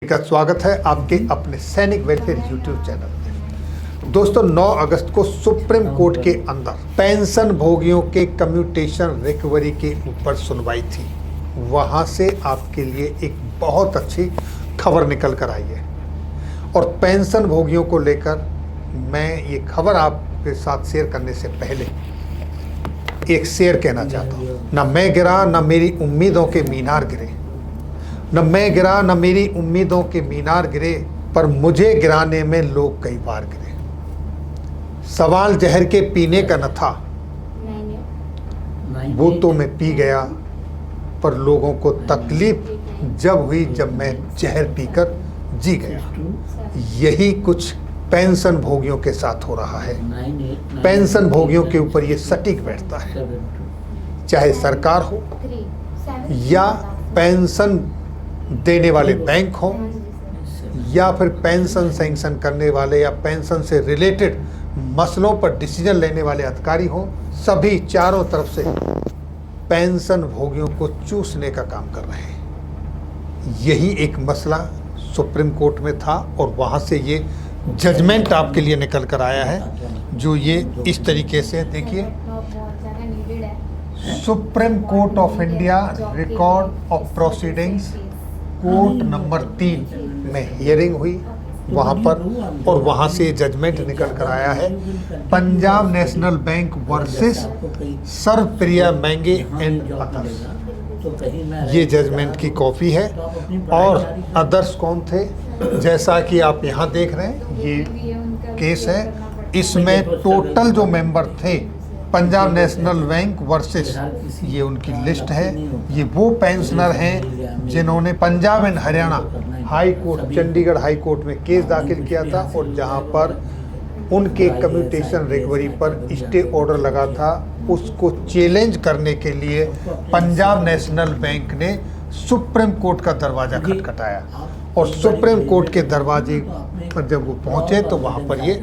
का स्वागत है आपके अपने सैनिक वेलफेयर यूट्यूब चैनल में। दोस्तों 9 अगस्त को सुप्रीम कोर्ट के अंदर पेंशन भोगियों के कम्यूटेशन रिकवरी के ऊपर सुनवाई थी। वहां से आपके लिए एक बहुत अच्छी खबर निकल कर आई है और पेंशन भोगियों को लेकर मैं ये खबर आपके साथ शेयर करने से पहले एक शेर कहना चाहता हूँ। ना मैं गिरा ना मेरी उम्मीदों के मीनार गिरे, न मैं गिरा न मेरी उम्मीदों के मीनार गिरे, पर मुझे गिराने में लोग कई बार गिरे। सवाल जहर के पीने का न था, वो तो मैं पी गया, पर लोगों को तकलीफ जब हुई जब मैं जहर पीकर जी गया। यही कुछ पेंशन भोगियों के साथ हो रहा है। पेंशन भोगियों के ऊपर ये सटीक बैठता है, चाहे सरकार हो या पेंशन देने वाले बैंक हो या फिर पेंशन सैंक्शन करने वाले या पेंशन से रिलेटेड मसलों पर डिसीजन लेने वाले अधिकारी हो। सभी चारों तरफ से पेंशन भोगियों को चूसने का काम कर रहे हैं। यही एक मसला सुप्रीम कोर्ट में था और वहां से ये जजमेंट आपके लिए निकल कर आया है, जो ये इस तरीके से देखिए। Supreme court of India record of proceedings court number 3 में हियरिंग हुई वहाँ पर, और वहाँ से जजमेंट निकल कर आया है पंजाब नेशनल बैंक वर्सेस सर्वप्रिया महंगे एंड अदर्स। ये जजमेंट की कॉपी है। और अदर्स कौन थे, जैसा कि आप यहाँ देख रहे हैं, ये केस है। इसमें टोटल जो मेंबर थे पंजाब नेशनल बैंक वर्सेस, ये उनकी लिस्ट है। ये वो पेंशनर हैं जिन्होंने Punjab and Haryana high court, Chandigarh high court में केस दाखिल किया था और जहां पर उनके कम्यूटेशन रिकवरी पर स्टे ऑर्डर लगा था, उसको चैलेंज करने के लिए पंजाब नेशनल बैंक ने सुप्रीम कोर्ट का दरवाज़ा खटखटाया और सुप्रीम कोर्ट के दरवाजे पर जब वो पहुंचे तो वहां पर ये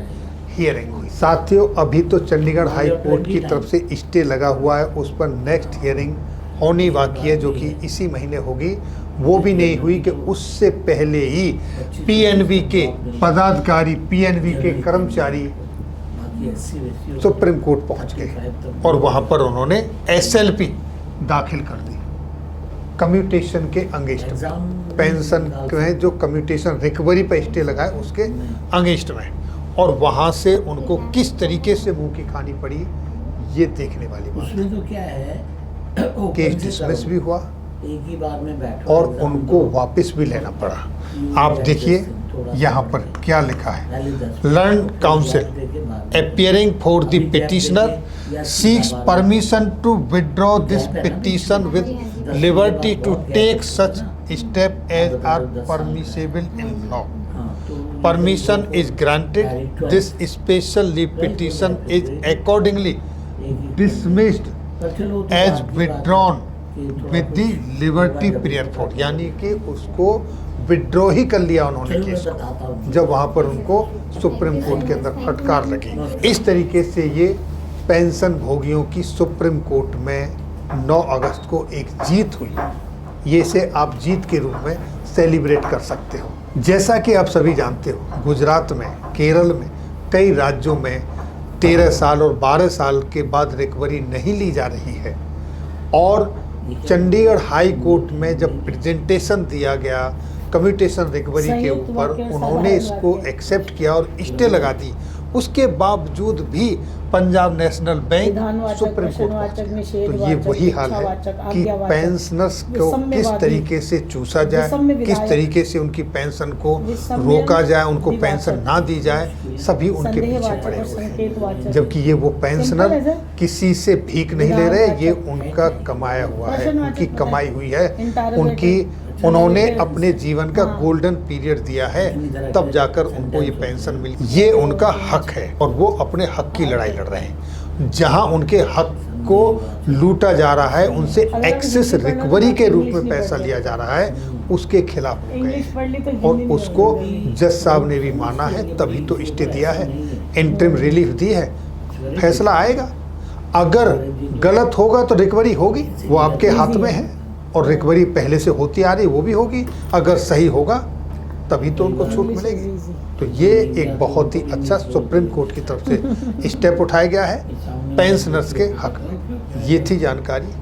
हियरिंग हुई। साथियों, अभी तो चंडीगढ़ हाई कोर्ट की तरफ से स्टे लगा हुआ है, उस पर नेक्स्ट हियरिंग होनी बाकी है, जो कि इसी महीने होगी। वो भी नहीं हुई कि उससे पहले ही पीएनबी के पदाधिकारी, पीएनबी के कर्मचारी सुप्रीम कोर्ट पहुंच गए और वहां पर उन्होंने एसएलपी दाखिल कर दी कम्यूटेशन के अगेंस्ट में। पेंशन में जो कम्यूटेशन रिकवरी पर स्टे लगा है उसके अगेंस्ट में, और वहां से उनको किस तरीके से मुंह की खानी पड़ी, ये देखने वाली बात है। तो क्या है, केस डिसमिस भी हुआ एक ही बार में बैठो और उनको वापस भी लेना पड़ा। आप देखिए यहाँ पर क्या लिखा है, learn council appearing for the petitioner seeks permission to withdraw this petition with liberty to take such step as are permissible in law. Permission is granted. This special leave petition is accordingly dismissed as withdrawn with the liberty prior for, यानी कि उसको withdraw ही कर लिया उन्होंने case को, जब वहाँ पर उनको सुप्रीम कोर्ट के अंदर फटकार लगी। इस तरीके से ये पेंशन भोगियों की सुप्रीम कोर्ट में 9 अगस्त को एक जीत हुई। ये से आप जीत के रूप में सेलिब्रेट कर सकते हो। जैसा कि आप सभी जानते हो, गुजरात में, केरल में, कई राज्यों में 13 साल और 12 साल के बाद रिकवरी नहीं ली जा रही है, और चंडीगढ़ हाई कोर्ट में जब प्रेजेंटेशन दिया गया कम्यूटेशन रिकवरी के ऊपर, उन्होंने इसको एक्सेप्ट किया और स्टे लगा दी। उसके बावजूद भी Punjab national bank supreme court पहुंचे। तो ये वही हाल है कि पेंशनर्स को किस तरीके से चूसा जाए, किस तरीके से उनकी पेंशन को रोका जाए, उनको पेंशन ना दी जाए, सभी उनके पीछे पड़े हुए हैं। जबकि ये वो पेंशनर किसी से भीख नहीं ले रहे, ये उनका कमाया हुआ है, उनकी कमाई हुई है, उन्होंने अपने जीवन का गोल्डन पीरियड दिया है, तब जाकर उनको ये पेंशन मिली। ये उनका हक है और वो अपने हक की लड़ाई लड़ रहे हैं। जहां उनके हक को लूटा जा रहा है, उनसे एक्सेस रिकवरी के रूप में पैसा लिया जा रहा है, उसके खिलाफ हो गए और उसको जज साहब ने भी माना है, तभी तो स्टे दिया है, इंटरिम रिलीफ दी है। फैसला आएगा, अगर गलत होगा तो रिकवरी होगी, वो आपके हाथ में है, और रिकवरी पहले से होती आ रही वो भी होगी। अगर सही होगा तभी तो उनको छूट मिलेगी। तो ये एक बहुत ही अच्छा सुप्रीम कोर्ट की तरफ से स्टेप उठाया गया है पेंशनर्स के हक में। ये थी जानकारी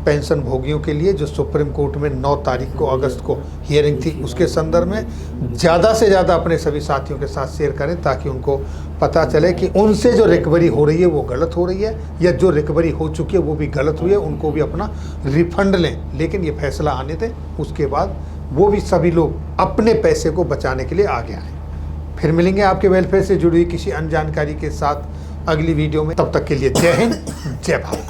पेंशन भोगियों के लिए जो सुप्रीम कोर्ट में 9 तारीख को अगस्त को हियरिंग थी उसके संदर्भ में। ज़्यादा से ज़्यादा अपने सभी साथियों के साथ शेयर करें ताकि उनको पता चले कि उनसे जो रिकवरी हो रही है वो गलत हो रही है, या जो रिकवरी हो चुकी है वो भी गलत हुई है, उनको भी अपना रिफंड लें। लेकिन ये फैसला आने दें, उसके बाद वो भी सभी लोग अपने पैसे को बचाने के लिए आगे आएँ। फिर मिलेंगे आपके वेलफेयर से जुड़ी हुई किसी अन्य जानकारी के साथ अगली वीडियो में। तब तक के लिए जय हिंद, जय भारत।